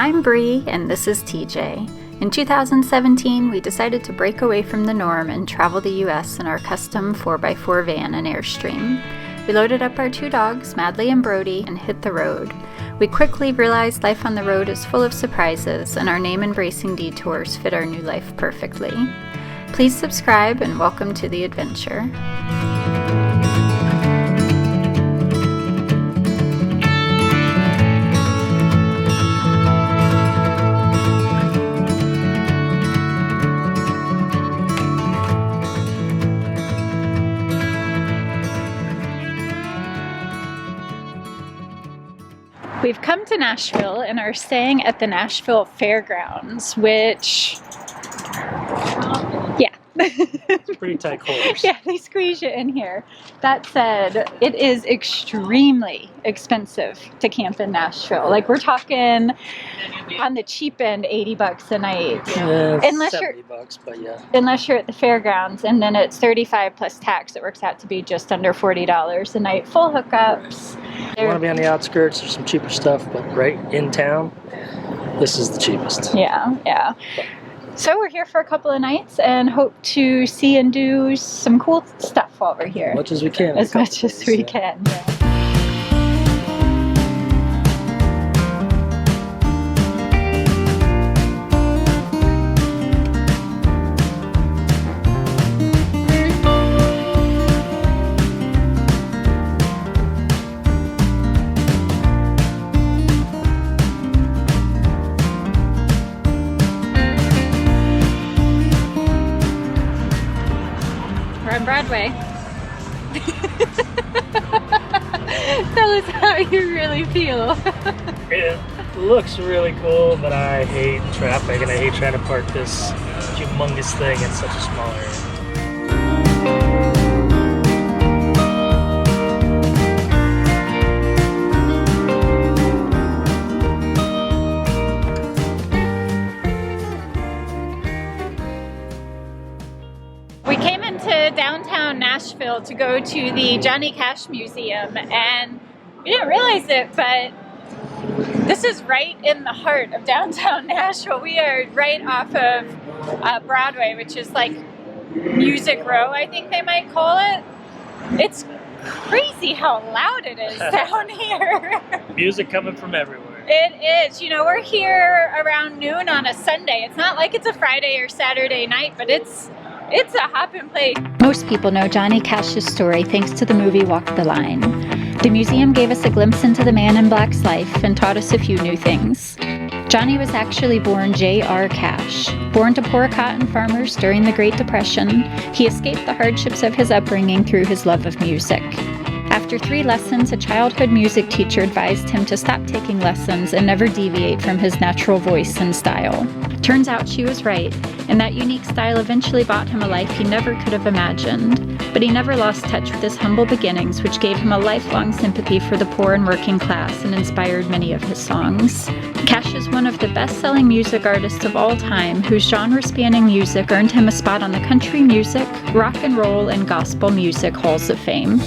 I'm Bree, and this is TJ. In 2017, we decided to break away from the norm and travel the US in our custom 4x4 van and Airstream. We loaded up our two dogs, Madly and Brody, and hit the road. We quickly realized life on the road is full of surprises, and our name-embracing Detours fit our new life perfectly. Please subscribe, and welcome to the adventure. We've come to Nashville and are staying at the Nashville Fairgrounds, which, It's a pretty tight quarters. Yeah, they squeeze you in here. That said, it is extremely expensive to camp in Nashville. Like, we're talking on the cheap end, $80 a night. Yeah, unless $70, but yeah. Unless you're at the fairgrounds, and then it's $35 plus tax. It works out to be just under $40 a night. Full hookups. If you want to be on the outskirts, there's some cheaper stuff, but right in town, this is the cheapest. Yeah. So we're here for a couple of nights and hope to see and do some cool stuff while we're here. As much as we can. As much as we can, yeah. On Broadway. Tell us how you really feel. It looks really cool, but I hate traffic and I hate trying to park this humongous thing in such a small area. Downtown Nashville to go to the Johnny Cash Museum, and we didn't realize it, but this is right in the heart of downtown Nashville. We are right off of Broadway, which is like Music Row, I think they might call it. It's crazy how loud it is down here. Music coming from everywhere. It is. You know, we're here around noon on a Sunday. It's not like it's a Friday or Saturday night, but it's a hopping place. Most people know Johnny Cash's story thanks to the movie Walk the Line. The museum gave us a glimpse into the Man in Black's life and taught us a few new things. Johnny was actually born J.R. Cash. Born to poor cotton farmers during the Great Depression, he escaped the hardships of his upbringing through his love of music. After 3 lessons, a childhood music teacher advised him to stop taking lessons and never deviate from his natural voice and style. Turns out she was right, and that unique style eventually bought him a life he never could have imagined. But he never lost touch with his humble beginnings, which gave him a lifelong sympathy for the poor and working class and inspired many of his songs. Cash is one of the best-selling music artists of all time, whose genre-spanning music earned him a spot on the country music, rock and roll, and gospel music halls of fame.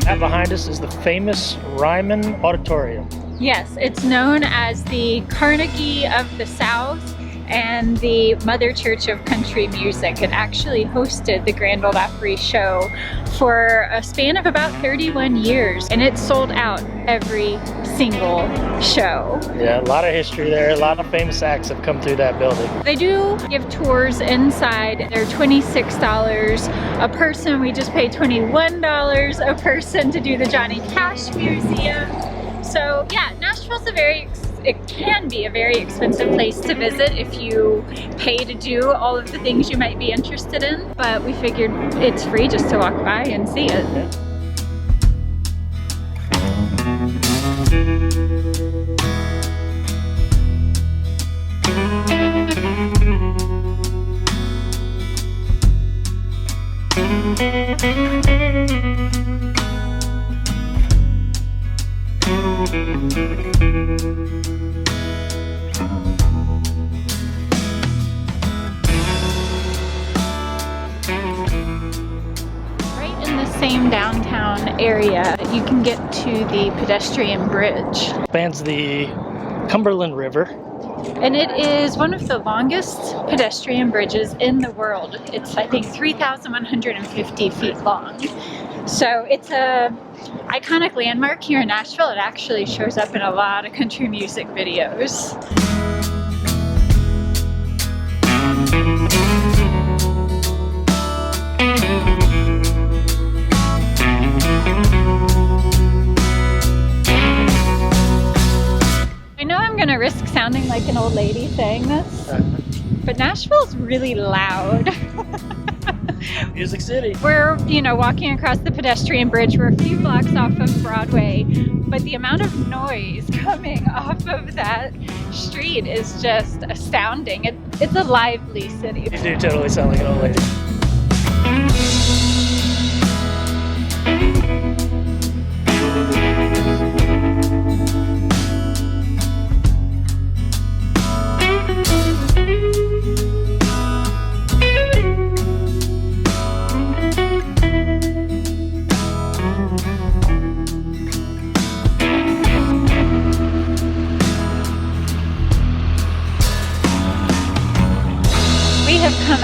That behind us is the famous Ryman Auditorium. Yes, it's known as the Carnegie of the South and the Mother Church of Country Music. It actually hosted the Grand Old Opry show for a span of about 31 years, and it sold out every single show. Yeah, a lot of history there. A lot of famous acts have come through that building. They do give tours inside. They're $26 a person. We just paid $21 a person to do the Johnny Cash Museum. So yeah, Nashville's it can be a very expensive place to visit if you pay to do all of the things you might be interested in, but we figured it's free just to walk by and see it. Same downtown area, you can get to the Pedestrian Bridge. Spans the Cumberland River. And it is one of the longest pedestrian bridges in the world. It's, I think, 3,150 feet long. So it's a iconic landmark here in Nashville. It actually shows up in a lot of country music videos. I'm gonna risk sounding like an old lady saying this, but Nashville's really loud. Music City. We're, walking across the pedestrian bridge. We're a few blocks off of Broadway, but the amount of noise coming off of that street is just astounding. It's a lively city. You do totally sound like an old lady.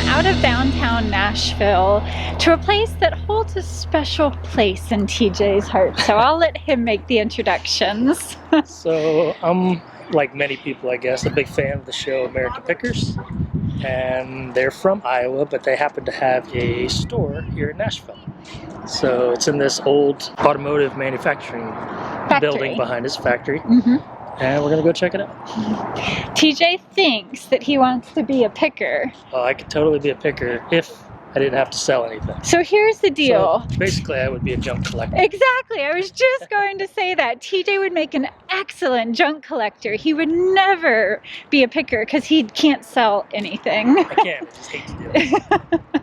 Out of downtown Nashville to a place that holds a special place in TJ's heart. So I'll let him make the introductions. So I'm, like many people I guess, a big fan of the show American Pickers. And they're from Iowa, but they happen to have a store here in Nashville. So it's in this old automotive manufacturing building behind his factory. Mm-hmm. And we're gonna go check it out. TJ thinks that he wants to be a picker. Oh, I could totally be a picker if I didn't have to sell anything. So here's the deal. So basically, I would be a junk collector. Exactly. I was just going to say that. TJ would make an excellent junk collector. He would never be a picker because he can't sell anything. I can't. I just hate to do it.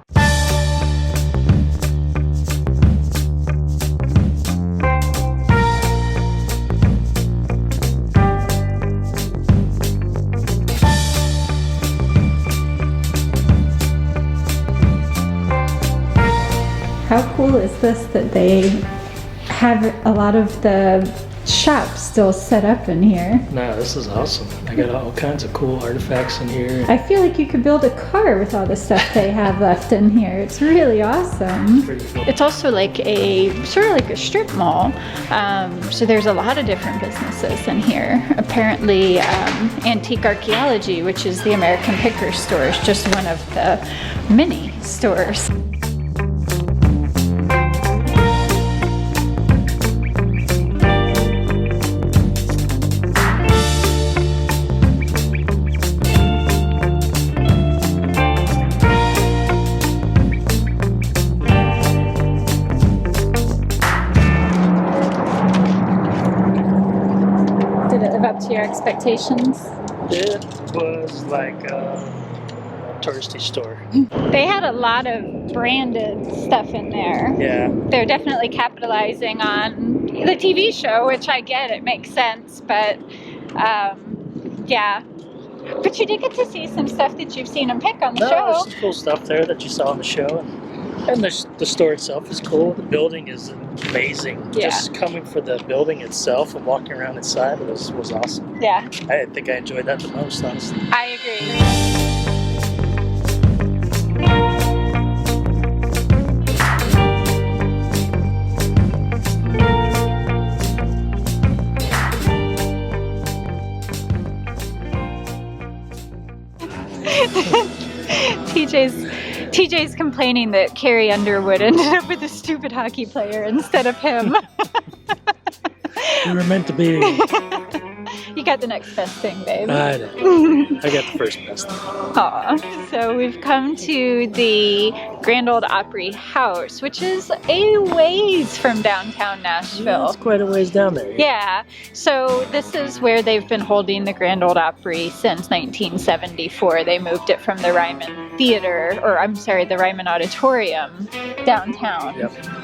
How cool is this that they have a lot of the shops still set up in here? No, this is awesome. I got all kinds of cool artifacts in here. I feel like you could build a car with all the stuff they have left in here. It's really awesome. Pretty cool. It's also like a sort of like a strip mall. So there's a lot of different businesses in here. Apparently, Antique Archaeology, which is the American Picker store, is just one of the many stores. To your expectations? It was like a touristy store. They had a lot of branded stuff in there. Yeah. They're definitely capitalizing on the TV show, which I get, it makes sense, but yeah. But you did get to see some stuff that you've seen them pick on the show. There's some cool stuff there that you saw on the show. And the store itself is cool. The building is amazing. Yeah. Just coming for the building itself and walking around inside was awesome. Yeah. I think I enjoyed that the most, honestly. I agree. TJ's complaining that Carrie Underwood ended up with a stupid hockey player instead of him. We were meant to be. You got the next best thing, babe. I know. I got the first best thing. Aw. So we've come to the Grand Old Opry house, which is a ways from downtown Nashville. Yeah, it's quite a ways down there. Yeah, so this is where they've been holding the Grand Old Opry since 1974. They moved it from the Ryman Theater, or I'm sorry, the Ryman Auditorium downtown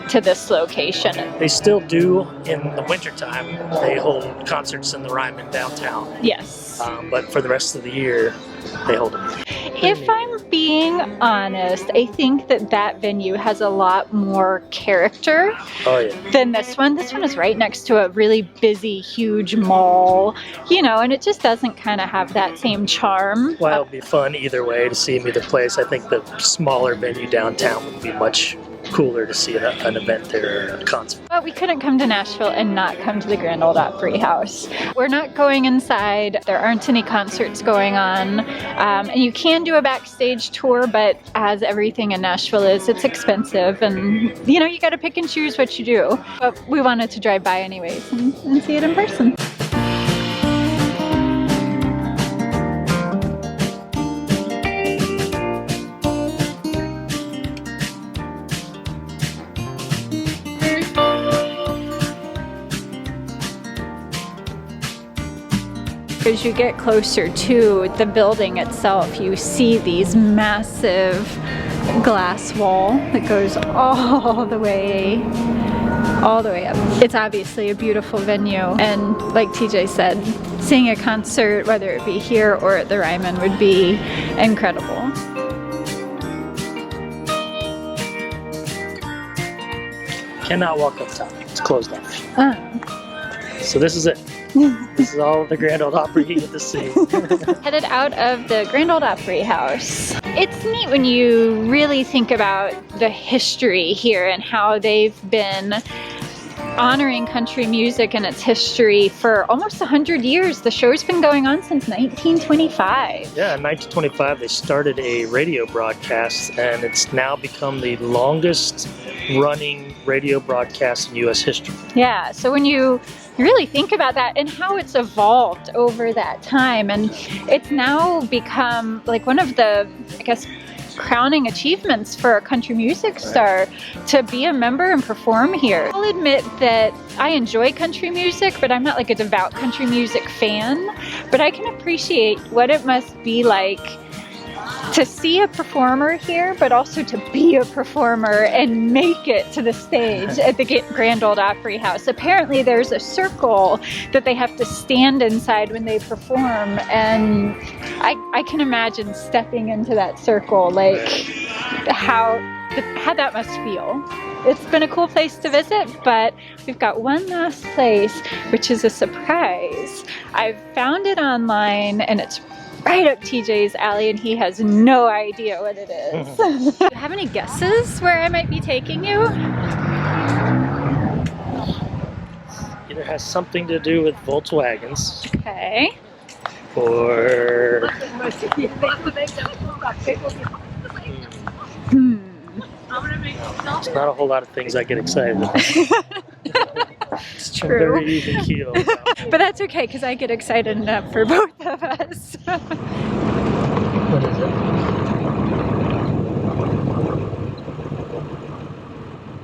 to this location. They still do in the wintertime. They hold concerts in the Ryman downtown. Yes. But for the rest of the year, they hold them. If I'm being honest, I think that venue has a lot more character than this one. This one is right next to a really busy, huge mall, you know, and it just doesn't kind of have that same charm. Well, it'll be fun either way to see them either place. I think the smaller venue downtown would be much cooler to see an event there, or a concert. But we couldn't come to Nashville and not come to the Grand Old Opry house. We're not going inside. There aren't any concerts going on. And you can do a backstage tour, but as everything in Nashville is, it's expensive. And, you know, you got to pick and choose what you do. But we wanted to drive by anyways and see it in person. As you get closer to the building itself, you see these massive glass wall that goes all the way up. It's obviously a beautiful venue, and like TJ said, seeing a concert, whether it be here or at the Ryman, would be incredible. Cannot walk up top. It's closed off. So this is it. This is all the Grand Old Opry you get to see. Headed out of the Grand Old Opry house. It's neat when you really think about the history here and how they've been honoring country music and its history for almost 100 years. The show's been going on since 1925. Yeah, in 1925 they started a radio broadcast, and it's now become the longest running radio broadcast in U.S. history. Yeah, so when you really think about that and how it's evolved over that time, and it's now become like one of the, I guess, crowning achievements for a country music star to be a member and perform here. I'll admit that I enjoy country music, but I'm not like a devout country music fan, but I can appreciate what it must be like to see a performer here, but also to be a performer and make it to the stage at the Grand Old Opry house. Apparently there's a circle that they have to stand inside when they perform, and I can imagine stepping into that circle, like how that must feel. It's been a cool place to visit, but we've got one last place, which is a surprise. I've found it online, and it's right up TJ's alley, and he has no idea what it is. Do you have any guesses where I might be taking you? Either has something to do with Volkswagens. Okay. Or there's not a whole lot of things I get excited about. It's True. very even keel. But that's okay, because I get excited enough for both of us. What is it?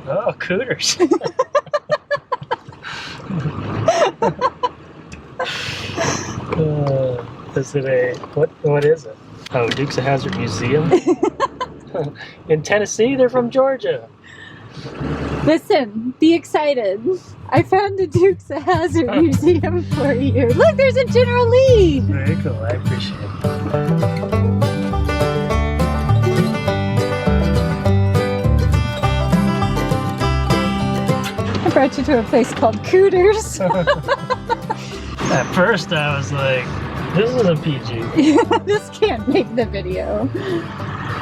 Oh, Cooters. Is it a, what is it? Oh, Dukes of Hazzard Museum? In Tennessee? They're from Georgia. Listen, be excited. I found the Dukes of Hazzard Museum for you. Look, there's a General Lee. Very cool, I appreciate it. I brought you to a place called Cooters. At first I was like, this isn't PG. This can't make the video.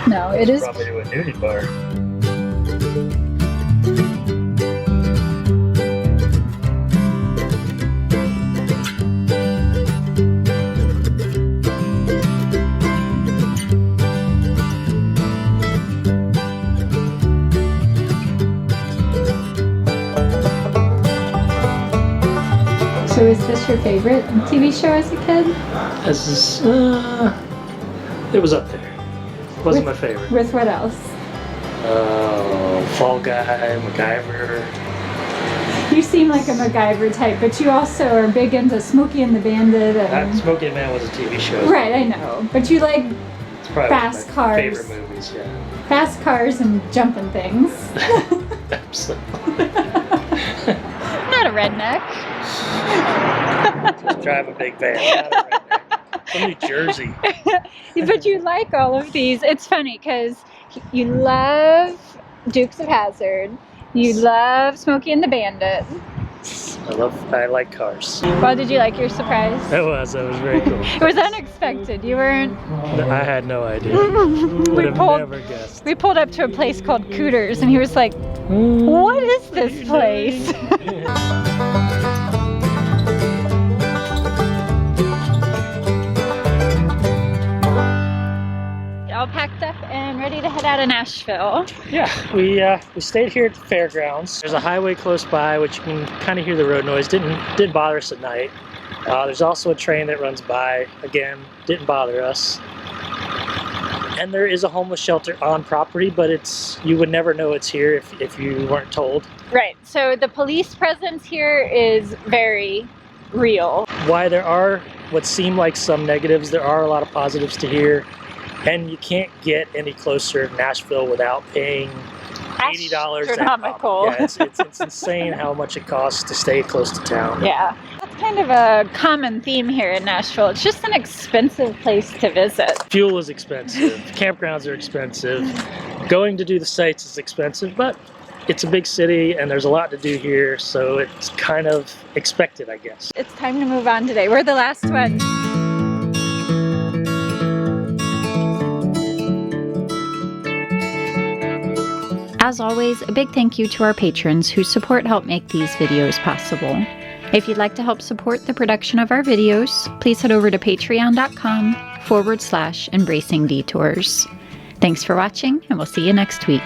No, it is. Probably to a nudie bar. So is this your favorite TV show as a kid? This is, it was up there. Wasn't my favorite. With what else? Fall Guy, MacGyver. You seem like a MacGyver type, but you also are big into Smokey and the Bandit. And... Smokey and the Man was a TV show. Right, I know. But you like it's probably fast one of my cars. favorite movies, yeah. Fast cars and jumping things. Absolutely. Not a redneck. Just drive a big van. Not a redneck. From New Jersey. But you like all of these. It's funny because you love Dukes of Hazzard. You love Smokey and the Bandit. I like cars. Well, did you like your surprise? It was very cool. It was unexpected. You weren't... I had no idea. Would have never guessed. We pulled up to a place called Cooters and he was like, what is this place? All packed up and ready to head out of Nashville. Yeah, we stayed here at the fairgrounds. There's a highway close by, which you can kind of hear the road noise. Didn't bother us at night. There's also a train that runs by. Again, didn't bother us. And there is a homeless shelter on property, but you would never know it's here if you weren't told. Right. So the police presence here is very real. Why there are what seem like some negatives, there are a lot of positives to here. And you can't get any closer to Nashville without paying $80. Astronomical. Yeah, it's insane how much it costs to stay close to town. Yeah. That's kind of a common theme here in Nashville. It's just an expensive place to visit. Fuel is expensive. Campgrounds are expensive. Going to do the sites is expensive, but it's a big city and there's a lot to do here, so it's kind of expected, I guess. It's time to move on today. We're the last one. As always, a big thank you to our patrons whose support help make these videos possible. If you'd like to help support the production of our videos, please head over to patreon.com/embracing detours. Thanks for watching, and we'll see you next week.